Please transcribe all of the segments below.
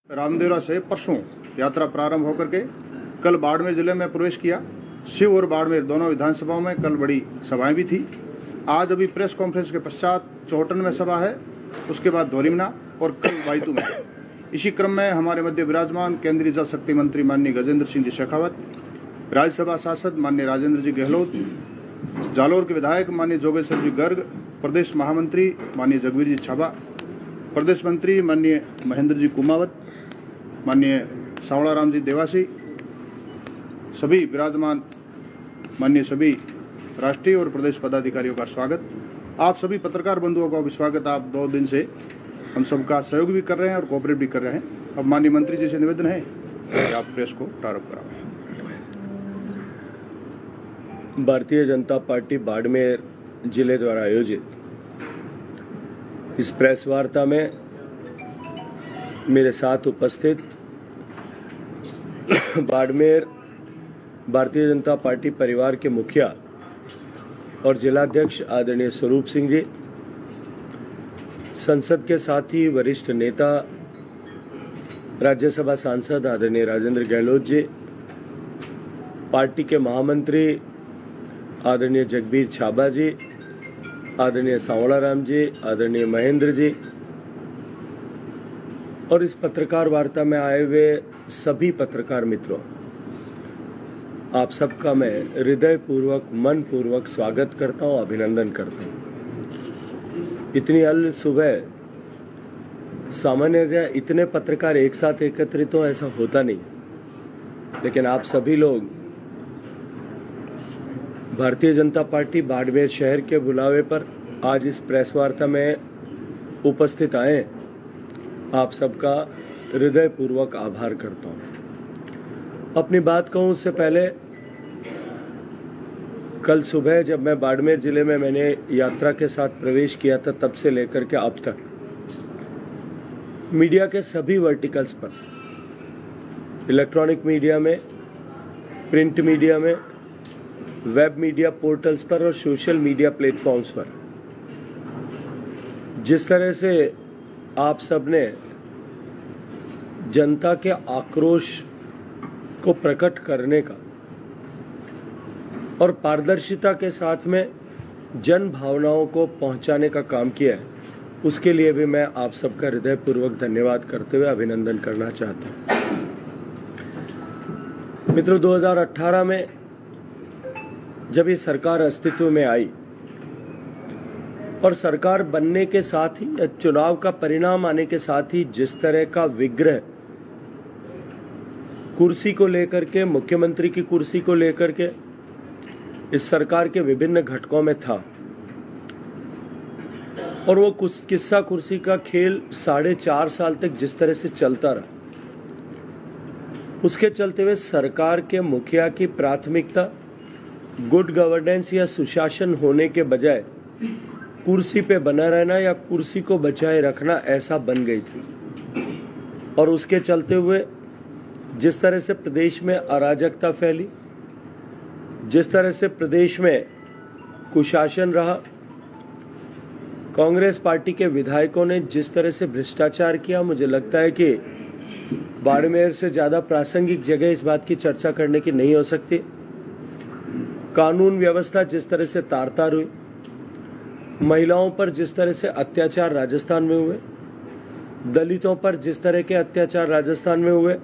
रामदेवरा से परसों यात्रा प्रारंभ होकर के कल बाड़मेर जिले में प्रवेश किया। शिव और बाड़मेर दोनों विधानसभाओं में कल बड़ी सभाएं भी थी। आज अभी प्रेस कॉन्फ्रेंस के पश्चात चौहटन में सभा है, उसके बाद धोरीमना और कल बायतू में। इसी क्रम में हमारे मध्य विराजमान केंद्रीय जल शक्ति मंत्री माननीय गजेंद्र सिंह जी शेखावत, राज्यसभा सांसद माननीय राजेंद्र जी गहलोत, जालोर के विधायक माननीय जोगेश्वर जी गर्ग, प्रदेश महामंत्री माननीय जगवीर जी छाबा, प्रदेश मंत्री माननीय महेंद्र जी कुमावत, माननीय सावड़ा राम जी देवासी, सभी विराजमान माननीय सभी राष्ट्रीय और प्रदेश पदाधिकारियों का स्वागत। आप सभी पत्रकार बंधुओं का भी स्वागत। आप 2 दिन से हम सबका सहयोग भी कर रहे हैं और कोऑपरेट भी कर रहे हैं। अब माननीय मंत्री जी से निवेदन है कि आप प्रेस को प्रारंभ कराएं। भारतीय जनता पार्टी बाड़मेर जिले द्वारा आयोजित इस प्रेस वार्ता में मेरे साथ उपस्थित बाड़मेर भारतीय जनता पार्टी परिवार के मुखिया और जिलाध्यक्ष आदरणीय स्वरूप सिंह जी, संसद के साथ ही वरिष्ठ नेता राज्यसभा सांसद आदरणीय राजेंद्र गहलोत जी, पार्टी के महामंत्री आदरणीय जगबीर छाबा जी, आदरणीय सावड़ा राम जी, आदरणीय महेंद्र जी और इस पत्रकार वार्ता में आए हुए सभी पत्रकार मित्रों, आप सबका मैं हृदय पूर्वक मन पूर्वक स्वागत करता हूं, अभिनंदन करता हूं। इतनी अल सुबह सामान्यतः इतने पत्रकार एक साथ एकत्रित हो ऐसा होता नहीं, लेकिन आप सभी लोग भारतीय जनता पार्टी बाड़मेर शहर के बुलावे पर आज इस प्रेस वार्ता में उपस्थित आए। आप सबका हृदय पूर्वक आभार करता हूं। अपनी बात कहूं उससे पहले, कल सुबह जब मैं बाड़मेर जिले में मैंने यात्रा के साथ प्रवेश किया था, तब से लेकर के अब तक मीडिया के सभी वर्टिकल्स पर, इलेक्ट्रॉनिक मीडिया में, प्रिंट मीडिया में, वेब मीडिया पोर्टल्स पर और सोशल मीडिया प्लेटफॉर्म्स पर जिस तरह से आप सबने जनता के आक्रोश को प्रकट करने का और पारदर्शिता के साथ में जन भावनाओं को पहुंचाने का काम किया है, उसके लिए भी मैं आप सबका हृदयपूर्वक धन्यवाद करते हुए अभिनंदन करना चाहता हूं। मित्रों, 2018 में जब ये सरकार अस्तित्व में आई और सरकार बनने के साथ ही, चुनाव का परिणाम आने के साथ ही जिस तरह का विग्रह कुर्सी को लेकर के, मुख्यमंत्री की कुर्सी को लेकर के इस सरकार के विभिन्न घटकों में था और वो किस्सा कुर्सी का खेल 4.5 साल तक जिस तरह से चलता रहा, उसके चलते हुए सरकार के मुखिया की प्राथमिकता गुड गवर्नेंस या सुशासन होने के बजाय कुर्सी पे बना रहना या कुर्सी को बचाए रखना ऐसा बन गई थी। और उसके चलते हुए जिस तरह से प्रदेश में अराजकता फैली, जिस तरह से प्रदेश में कुशासन रहा, कांग्रेस पार्टी के विधायकों ने जिस तरह से भ्रष्टाचार किया, मुझे लगता है कि बाड़मेर से ज्यादा प्रासंगिक जगह इस बात की चर्चा करने की नहीं हो सकती। कानून व्यवस्था जिस तरह से तार-तार हुई, महिलाओं पर जिस तरह से अत्याचार राजस्थान में हुए, दलितों पर जिस तरह के अत्याचार राजस्थान में हुए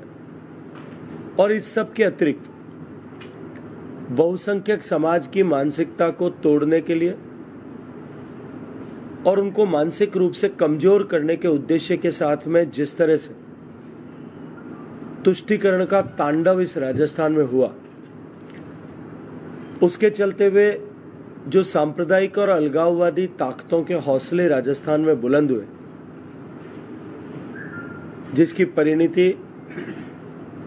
और इस सब के अतिरिक्त बहुसंख्यक समाज की मानसिकता को तोड़ने के लिए और उनको मानसिक रूप से कमजोर करने के उद्देश्य के साथ में जिस तरह से तुष्टीकरण का तांडव इस राजस्थान में हुआ, उसके चलते हुए जो सांप्रदायिक और अलगाववादी ताकतों के हौसले राजस्थान में बुलंद हुए, जिसकी परिणति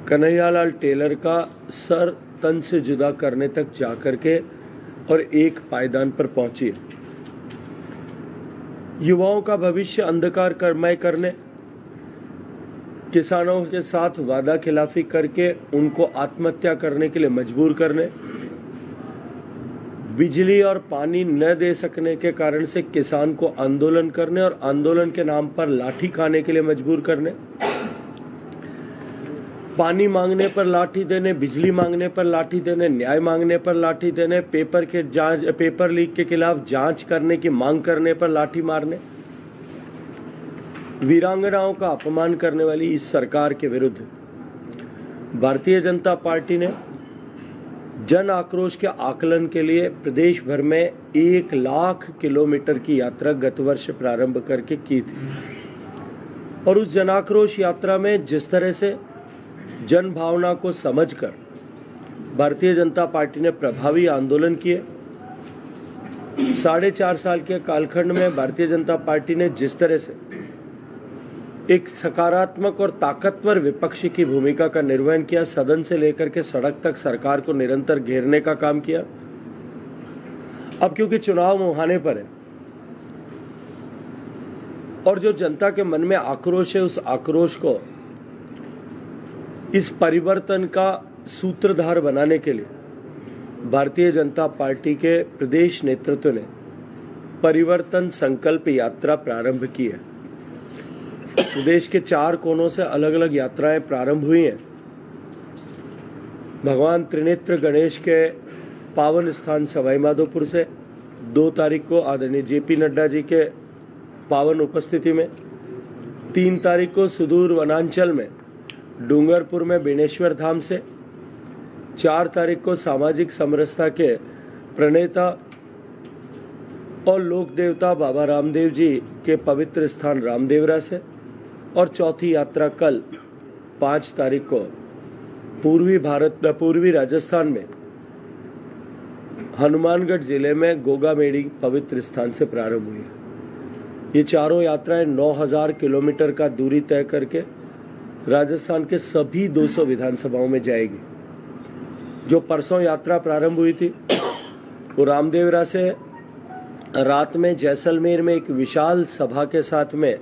कन्हैयालाल टेलर का सर तन से जुदा करने तक जाकर के और एक पायदान पर पहुंची। युवाओं का भविष्य अंधकारमय करने, किसानों के साथ वादा खिलाफी करके उनको आत्महत्या करने के लिए मजबूर करने, बिजली और पानी न दे सकने के कारण से किसान को आंदोलन करने और आंदोलन के नाम पर लाठी खाने के लिए मजबूर करने, पानी मांगने पर लाठी देने, बिजली मांगने पर लाठी देने, न्याय मांगने पर लाठी देने, पेपर लीक के खिलाफ जांच करने की मांग करने पर लाठी मारने, वीरांगनाओं का अपमान करने वाली इस सरकार के विरुद्ध भारतीय जनता पार्टी ने जन आक्रोश के आकलन के लिए प्रदेश भर में 1 लाख किलोमीटर की यात्रा गत वर्ष प्रारंभ करके की थी। और उस जन आक्रोश यात्रा में जिस तरह से जन भावना को समझकर भारतीय जनता पार्टी ने प्रभावी आंदोलन किए, 4.5 साल के कालखंड में भारतीय जनता पार्टी ने जिस तरह से एक सकारात्मक और ताकतवर विपक्षी की भूमिका का निर्वहन किया, सदन से लेकर के सड़क तक सरकार को निरंतर घेरने का काम किया। अब क्योंकि चुनाव मुहाने पर है और जो जनता के मन में आक्रोश है, उस आक्रोश को इस परिवर्तन का सूत्रधार बनाने के लिए भारतीय जनता पार्टी के प्रदेश नेतृत्व ने परिवर्तन संकल्प यात्रा प्रारंभ की है। प्रदेश के 4 कोनों से अलग अलग यात्राएं प्रारंभ हुई हैं। भगवान त्रिनेत्र गणेश के पावन स्थान सवाई माधोपुर से 2 तारीख को आदरणीय जेपी नड्डा जी के पावन उपस्थिति में, 3 तारीख को सुदूर वनांचल में डूंगरपुर में बेणेश्वर धाम से, 4 तारीख को सामाजिक समरसता के प्रणेता और लोक देवता बाबा रामदेव जी के पवित्र स्थान रामदेवरा से, और चौथी यात्रा कल 5 तारीख को पूर्वी राजस्थान में हनुमानगढ़ जिले में गोगामेड़ी पवित्र स्थान से प्रारंभ हुई है। ये चारों यात्राएं 9000 किलोमीटर का दूरी तय करके राजस्थान के सभी 200 विधानसभाओं में जाएगी। जो परसों यात्रा प्रारंभ हुई थी वो रामदेवरा से रात में जैसलमेर में एक विशाल सभा के साथ में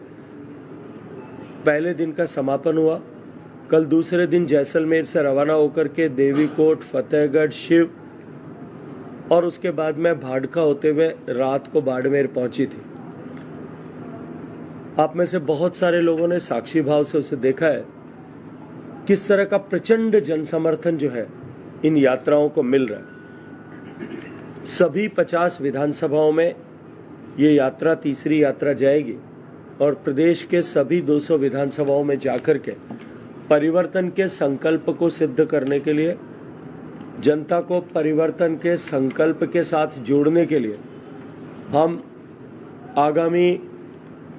पहले दिन का समापन हुआ। कल दूसरे दिन जैसलमेर से रवाना होकर के देवीकोट, फतेहगढ़, शिव और उसके बाद में भाड़का होते हुए रात को बाड़मेर पहुंची थी। आप में से बहुत सारे लोगों ने साक्षी भाव से उसे देखा है किस तरह का प्रचंड जन समर्थन जो है इन यात्राओं को मिल रहा है। सभी 50 विधानसभाओं में ये यात्रा तीसरी यात्रा जाएगी और प्रदेश के सभी 200 विधानसभाओं में जाकर के परिवर्तन के संकल्प को सिद्ध करने के लिए, जनता को परिवर्तन के संकल्प के साथ जोड़ने के लिए हम आगामी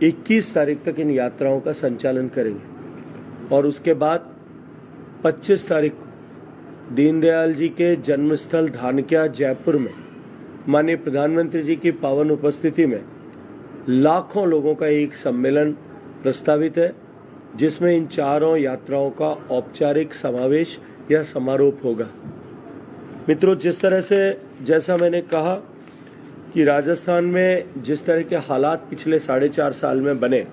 21 तारीख तक इन यात्राओं का संचालन करेंगे। और उसके बाद 25 तारीख को दीनदयाल जी के जन्मस्थल धानक्या जयपुर में माननीय प्रधानमंत्री जी की पावन उपस्थिति में लाखों लोगों का एक सम्मेलन प्रस्तावित है, जिसमें इन चारों यात्राओं का औपचारिक समावेश या समारोप होगा। मित्रों, जिस तरह से जैसा मैंने कहा कि राजस्थान में जिस तरह के हालात पिछले 4.5 साल में बने,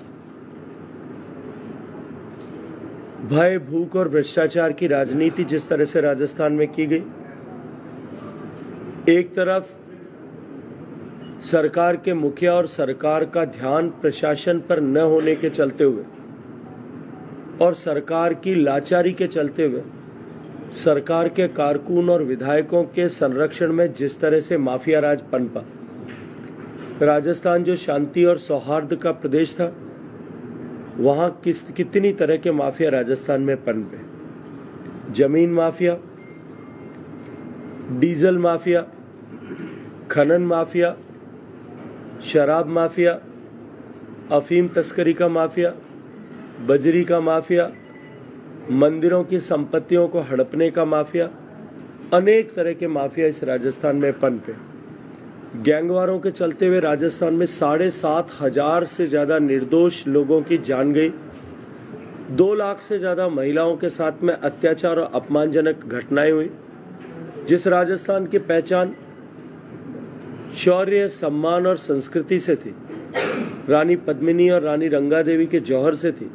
भय, भूख और भ्रष्टाचार की राजनीति जिस तरह से राजस्थान में की गई, एक तरफ सरकार के मुखिया और सरकार का ध्यान प्रशासन पर न होने के चलते हुए और सरकार की लाचारी के चलते हुए सरकार के कारकुन और विधायकों के संरक्षण में जिस तरह से माफिया राज पनपा, राजस्थान जो शांति और सौहार्द का प्रदेश था, वहां कितनी तरह के माफिया राजस्थान में पनपे। जमीन माफिया, डीजल माफिया, खनन माफिया, शराब माफिया, अफीम तस्करी का माफिया, बजरी का माफिया, मंदिरों की संपत्तियों को हड़पने का माफिया, अनेक तरह के माफिया इस राजस्थान में पनपे। गैंगवारों के चलते हुए राजस्थान में 7,500 से ज्यादा निर्दोष लोगों की जान गई। 2 लाख से ज्यादा महिलाओं के साथ में अत्याचार और अपमानजनक घटनाएं हुई। जिस राजस्थान की पहचान शौर्य, सम्मान और संस्कृति से थी, रानी पद्मिनी और रानी रंगा देवी के जौहर से थी,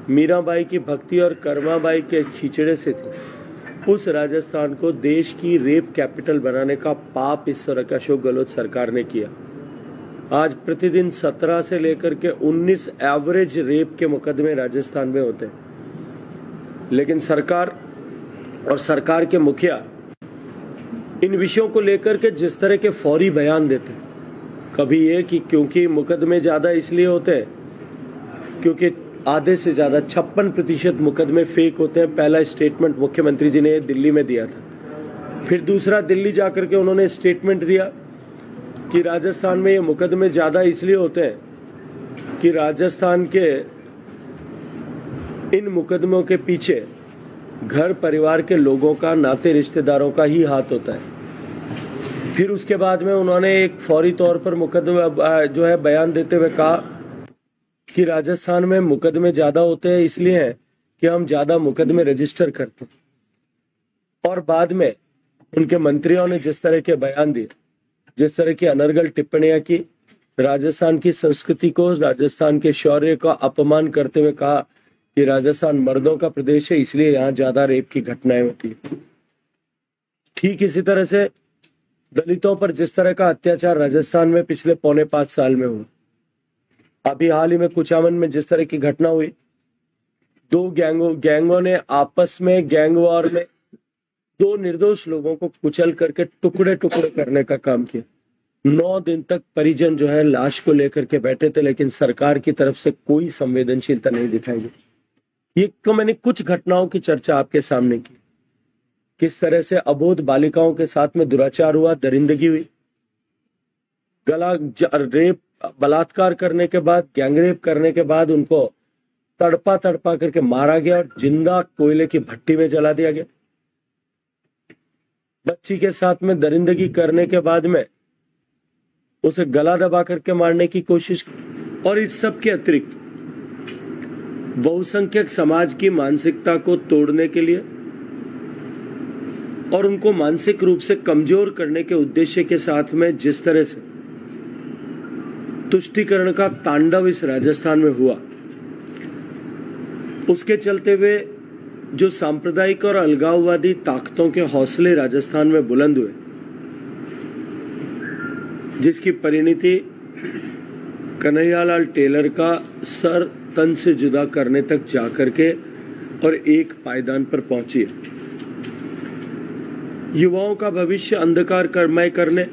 मीराबाई की भक्ति और कर्माबाई के खिचड़े से थी, उस राजस्थान को देश की रेप कैपिटल बनाने का पाप इस तरह का अशोक गहलोत सरकार ने किया। आज प्रतिदिन 17 से लेकर के 19 एवरेज रेप के मुकदमे राजस्थान में होते हैं। लेकिन सरकार और सरकार के मुखिया इन विषयों को लेकर के जिस तरह के फौरी बयान देते हैं, कभी ये कि क्योंकि मुकदमे ज्यादा इसलिए होते हैं क्योंकि आधे से ज्यादा 56% मुकदमे फेक होते हैं। पहला स्टेटमेंट मुख्यमंत्री जी ने दिल्ली में दिया था। फिर दूसरा, दिल्ली जाकर के उन्होंने स्टेटमेंट दिया कि राजस्थान में ये मुकदमे ज्यादा इसलिए होते हैं कि राजस्थान के इन मुकदमों के पीछे घर परिवार के लोगों का, नाते रिश्तेदारों का ही हाथ होता है। फिर उसके बाद में उन्होंने एक फौरी तौर पर मुकदमा जो है बयान देते हुए कहा कि राजस्थान में मुकदमे ज्यादा होते हैं इसलिए है कि हम ज्यादा मुकदमे रजिस्टर करते हैं। और बाद में उनके मंत्रियों ने जिस तरह के बयान दिए, जिस तरह की अनर्गल टिप्पणियां की, राजस्थान की संस्कृति को, राजस्थान के शौर्य का अपमान करते हुए कहा कि राजस्थान मर्दों का प्रदेश है इसलिए यहाँ ज्यादा रेप की घटनाएं होती है। ठीक इसी तरह से दलितों पर जिस तरह का अत्याचार राजस्थान में पिछले 4.25 साल में हुआ, अभी हाल ही में कुचामन में जिस तरह की घटना हुई, 2 गैंगों ने आपस में गैंग वॉर में 2 निर्दोष लोगों को कुचल करके टुकड़े टुकड़े करने का काम किया। 9 दिन तक परिजन जो है लाश को लेकर के बैठे थे, लेकिन सरकार की तरफ से कोई संवेदनशीलता नहीं दिखाई गई। ये तो मैंने कुछ घटनाओं की चर्चा आपके सामने की, किस तरह से अबोध बालिकाओं के साथ में दुराचार हुआ, दरिंदगी हुई, रेप, बलात्कार करने के बाद, गैंगरेप करने के बाद उनको तड़पा करके मारा गया और जिंदा कोयले की भट्टी में जला दिया गया। बच्ची के साथ में दरिंदगी करने के बाद में उसे गला दबा करके मारने की कोशिश। और इस सब के अतिरिक्त बहुसंख्यक समाज की मानसिकता को तोड़ने के लिए और उनको मानसिक रूप से कमजोर करने के उद्देश्य के साथ में जिस तरह से तुष्टीकरण का तांडव इस राजस्थान में हुआ, उसके चलते हुए जो सांप्रदायिक और अलगाववादी ताकतों के हौसले राजस्थान में बुलंद हुए, जिसकी परिणति कन्हैयालाल टेलर का सर तन से जुदा करने तक जाकर के और एक पायदान पर पहुंची है। युवाओं का भविष्य अंधकारमय करने,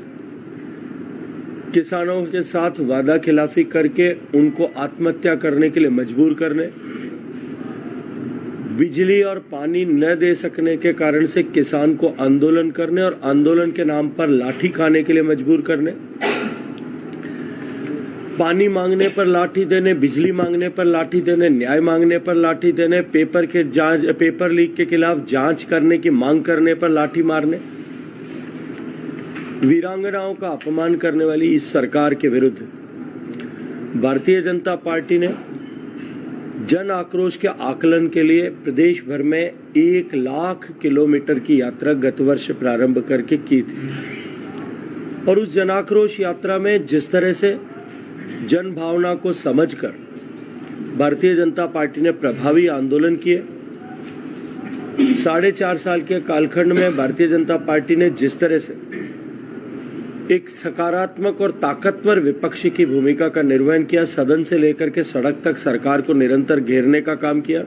किसानों के साथ वादा खिलाफी करके उनको आत्महत्या करने के लिए मजबूर करने, बिजली और पानी न दे सकने के कारण से किसान को आंदोलन करने और आंदोलन के नाम पर लाठी खाने के लिए मजबूर करने, पानी मांगने पर लाठी देने, बिजली मांगने पर लाठी देने, न्याय मांगने पर लाठी देने, पेपर लीक के खिलाफ जांच करने की मांग करने पर लाठी मारने, वीरांगनाओं का अपमान करने वाली इस सरकार के विरुद्ध भारतीय जनता पार्टी ने जन आक्रोश के आकलन के लिए प्रदेश भर में 1 लाख किलोमीटर की यात्रा गत वर्ष प्रारंभ करके की थी। और उस जन आक्रोश यात्रा में जिस तरह से जन भावना को समझकर भारतीय जनता पार्टी ने प्रभावी आंदोलन किए, 4.5 साल के कालखंड में भारतीय जनता पार्टी ने जिस तरह से एक सकारात्मक और ताकतवर विपक्षी की भूमिका का निर्वहन किया, सदन से लेकर के सड़क तक सरकार को निरंतर घेरने का काम किया।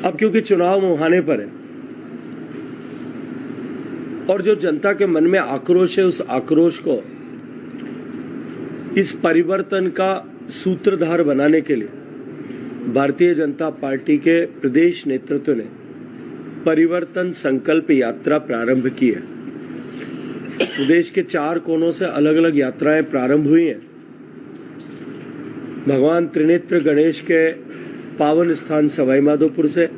अब क्योंकि चुनाव मुहाने पर है और जो जनता के मन में आक्रोश है, उस आक्रोश को इस परिवर्तन का सूत्रधार बनाने के लिए भारतीय जनता पार्टी के प्रदेश नेतृत्व ने परिवर्तन संकल्प यात्रा प्रारंभ की है। प्रदेश के 4 कोनों से अलग अलग यात्राएं प्रारंभ हुई हैं। भगवान त्रिनेत्र गणेश के पावन स्थान सवाई माधोपुर से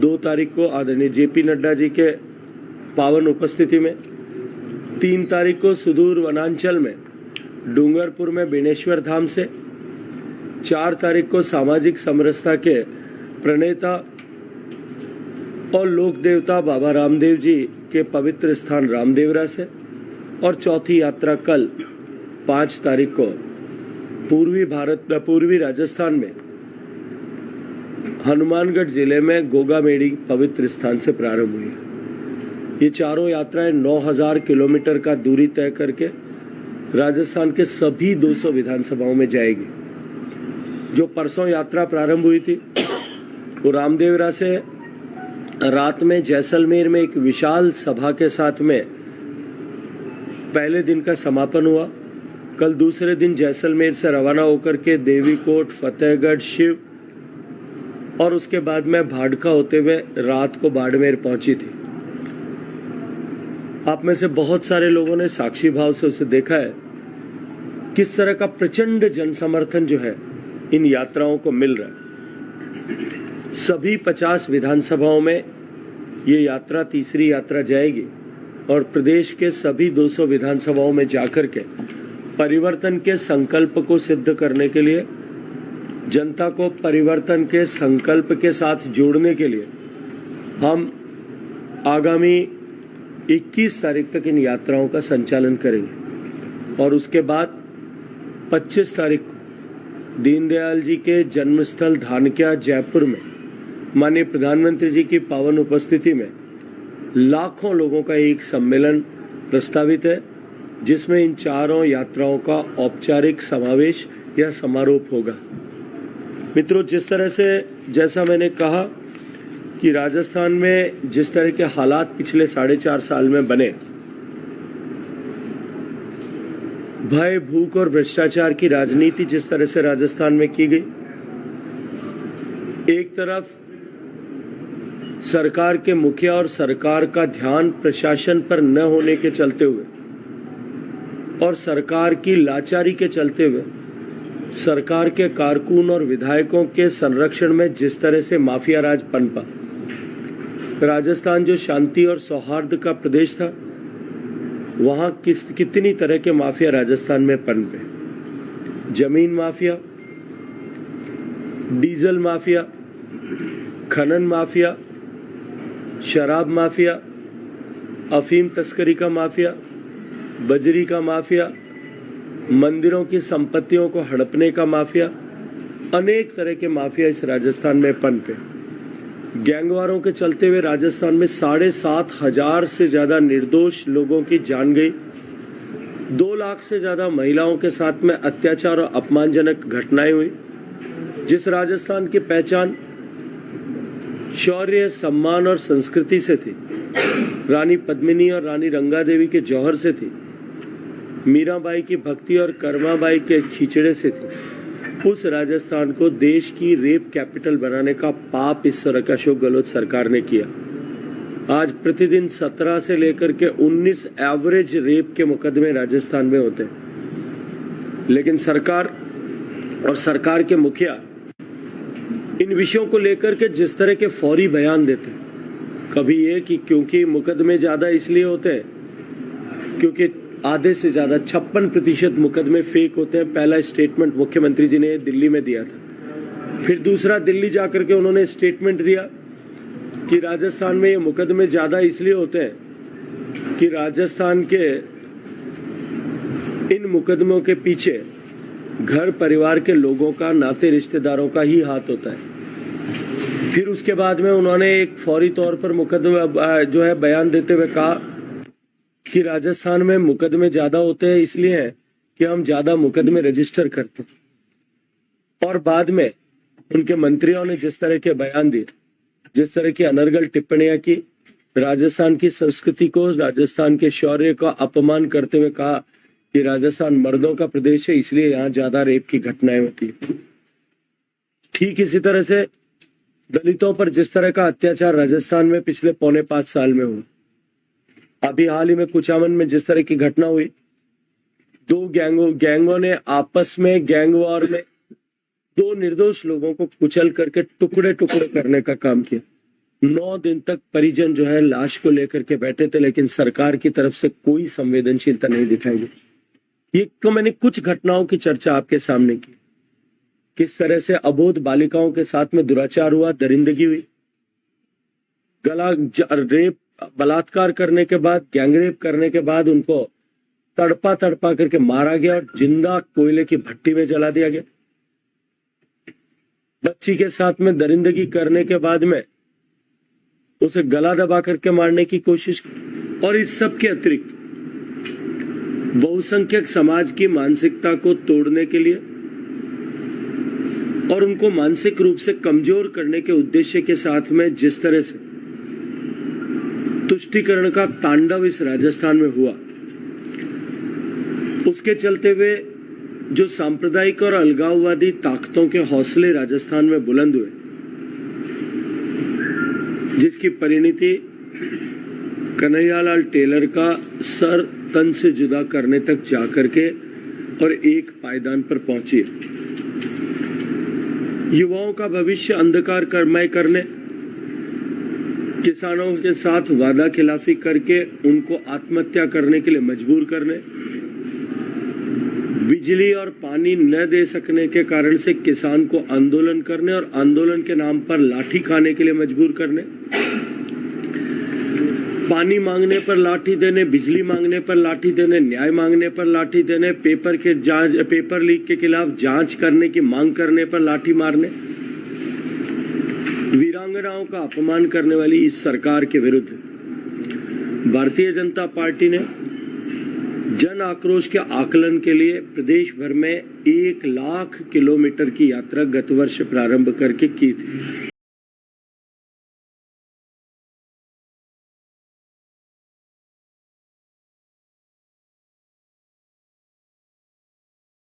2 तारीख को आदरणीय जेपी नड्डा जी के पावन उपस्थिति में, 3 तारीख को सुदूर वनांचल में डूंगरपुर में बेनेश्वर धाम से, 4 तारीख को सामाजिक समरसता के प्रणेता और लोक देवता बाबा रामदेव जी के पवित्र स्थान रामदेवरा से, और चौथी यात्रा कल 5 तारीख को पूर्वी राजस्थान में हनुमानगढ़ जिले में गोगामेड़ी पवित्र स्थान से प्रारंभ हुई है। ये चारों यात्राएं 9000 किलोमीटर का दूरी तय करके राजस्थान के सभी 200 विधानसभाओं में जाएगी। जो परसों यात्रा प्रारंभ हुई थी वो रामदेवरा से रात में जैसलमेर में एक विशाल सभा के साथ में पहले दिन का समापन हुआ। कल दूसरे दिन जैसलमेर से रवाना होकर के देवीकोट, फतेहगढ़, शिव और उसके बाद में भाड़का होते हुए रात को बाड़मेर पहुंची थी। आप में से बहुत सारे लोगों ने साक्षी भाव से उसे देखा है, किस तरह का प्रचंड जन समर्थन जो है इन यात्राओं को मिल रहा है। सभी 50 विधानसभाओं में ये यात्रा तीसरी यात्रा जाएगी और प्रदेश के सभी 200 विधानसभाओं में जाकर के परिवर्तन के संकल्प को सिद्ध करने के लिए, जनता को परिवर्तन के संकल्प के साथ जोड़ने के लिए हम आगामी 21 तारीख तक इन यात्राओं का संचालन करेंगे और उसके बाद 25 तारीख को दीनदयाल जी के जन्मस्थल धानक्या जयपुर में माननीय प्रधानमंत्री जी की पावन उपस्थिति में लाखों लोगों का एक सम्मेलन प्रस्तावित है, जिसमें इन चारों यात्राओं का औपचारिक समावेश या समारोह होगा। मित्रों, जिस तरह से जैसा मैंने कहा कि राजस्थान में जिस तरह के हालात पिछले 4.5 साल में बने, भय, भूख और भ्रष्टाचार की राजनीति जिस तरह से राजस्थान में की गई, एक तरफ सरकार के मुखिया और सरकार का ध्यान प्रशासन पर न होने के चलते हुए और सरकार की लाचारी के चलते हुए सरकार के कारकुन और विधायकों के संरक्षण में जिस तरह से माफिया राज पनपा, राजस्थान जो शांति और सौहार्द का प्रदेश था, वहां कितनी तरह के माफिया राजस्थान में पनपे। जमीन माफिया, डीजल माफिया, खनन माफिया, शराब माफिया, अफीम तस्करी का माफिया, बजरी का माफिया, मंदिरों की संपत्तियों को हड़पने का माफिया, अनेक तरह के माफिया इस राजस्थान में पनपे। गैंगवारों के चलते हुए राजस्थान में 7,500 से ज्यादा निर्दोष लोगों की जान गई। 2 लाख से ज्यादा महिलाओं के साथ में अत्याचार और अपमानजनक घटनाएं हुई। जिस राजस्थान की पहचान शौर्य, सम्मान और संस्कृति से थी, रानी पद्मिनी और रानी रंगादेवी के जौहर से थी, मीराबाई की भक्ति और कर्माबाई के खिचड़े से थी, उस राजस्थान को देश की रेप कैपिटल बनाने का पाप इस तरह का अशोक गहलोत सरकार ने किया। आज प्रतिदिन 17 से लेकर के 19 एवरेज रेप के मुकदमे राजस्थान में होते हैं, लेकिन सरकार और सरकार के मुखिया इन विषयों को लेकर के जिस तरह के फौरी बयान देते हैं, कभी ये कि क्योंकि मुकदमे ज्यादा इसलिए होते हैं क्योंकि आधे से ज्यादा 56% मुकदमे फेक होते हैं। पहला स्टेटमेंट मुख्यमंत्री जी ने दिल्ली में दिया था। फिर दूसरा, दिल्ली जाकर के उन्होंने स्टेटमेंट दिया कि राजस्थान में ये मुकदमे ज्यादा इसलिए होते हैं कि राजस्थान के इन मुकदमों के पीछे घर परिवार के लोगों का, नाते रिश्तेदारों का ही हाथ होता है। फिर उसके बाद में उन्होंने एक फौरी तौर पर मुकदमा जो है बयान देते हुए कहा कि राजस्थान में मुकदमे ज्यादा होते हैं इसलिए है कि हम ज्यादा मुकदमे रजिस्टर करते हैं। और बाद में उनके मंत्रियों ने जिस तरह के बयान दिए, जिस तरह की अनर्गल टिप्पणियां की, राजस्थान की संस्कृति को, राजस्थान के शौर्य का अपमान करते हुए कहा कि राजस्थान मर्दों का प्रदेश है इसलिए यहाँ ज्यादा रेप की घटनाएं होती है। ठीक इसी तरह से दलितों पर जिस तरह का अत्याचार राजस्थान में पिछले 4.25 साल में हुआ, अभी हाल ही में कुचामन में जिस तरह की घटना हुई, 2 गैंगों ने आपस में गैंग वॉर में 2 निर्दोष लोगों को कुचल करके टुकड़े टुकड़े करने का काम किया। 9 दिन तक परिजन जो है लाश को लेकर के बैठे थे, लेकिन सरकार की तरफ से कोई संवेदनशीलता नहीं दिखाई गई। ये तो मैंने कुछ घटनाओं की चर्चा आपके सामने की, किस तरह से अबोध बालिकाओं के साथ में दुराचार हुआ, दरिंदगी हुई, रेप, बलात्कार करने के बाद, गैंगरेप करने के बाद उनको तड़पा करके मारा गया और जिंदा कोयले की भट्टी में जला दिया गया। बच्ची के साथ में दरिंदगी करने के बाद में उसे गला दबा करके मारने की कोशिश की। और इस सब के अतिरिक्त बहुसंख्यक समाज की मानसिकता को तोड़ने के लिए और उनको मानसिक रूप से कमजोर करने के उद्देश्य के साथ में जिस तरह से तुष्टीकरण का तांडव इस राजस्थान में हुआ, उसके चलते हुए जो सांप्रदायिक और अलगाववादी ताकतों के हौसले राजस्थान में बुलंद हुए, जिसकी परिणति कन्हैयालाल टेलर का सर तन से जुदा करने तक जाकर के और एक पायदान पर पहुंची। युवाओं का भविष्य अंधकारमय करने, किसानों के साथ वादा खिलाफी करके उनको आत्महत्या करने के लिए मजबूर करने, बिजली और पानी न दे सकने के कारण से किसान को आंदोलन करने और आंदोलन के नाम पर लाठी खाने के लिए मजबूर करने, पानी मांगने पर लाठी देने, बिजली मांगने पर लाठी देने, न्याय मांगने पर लाठी देने, पेपर लीक के खिलाफ जांच करने की मांग करने पर लाठी मारने, वीरांगनाओं का अपमान करने वाली इस सरकार के विरुद्ध भारतीय जनता पार्टी ने जन आक्रोश के आकलन के लिए प्रदेश भर में 1 लाख किलोमीटर की यात्रा गत वर्ष प्रारंभ करके की थी।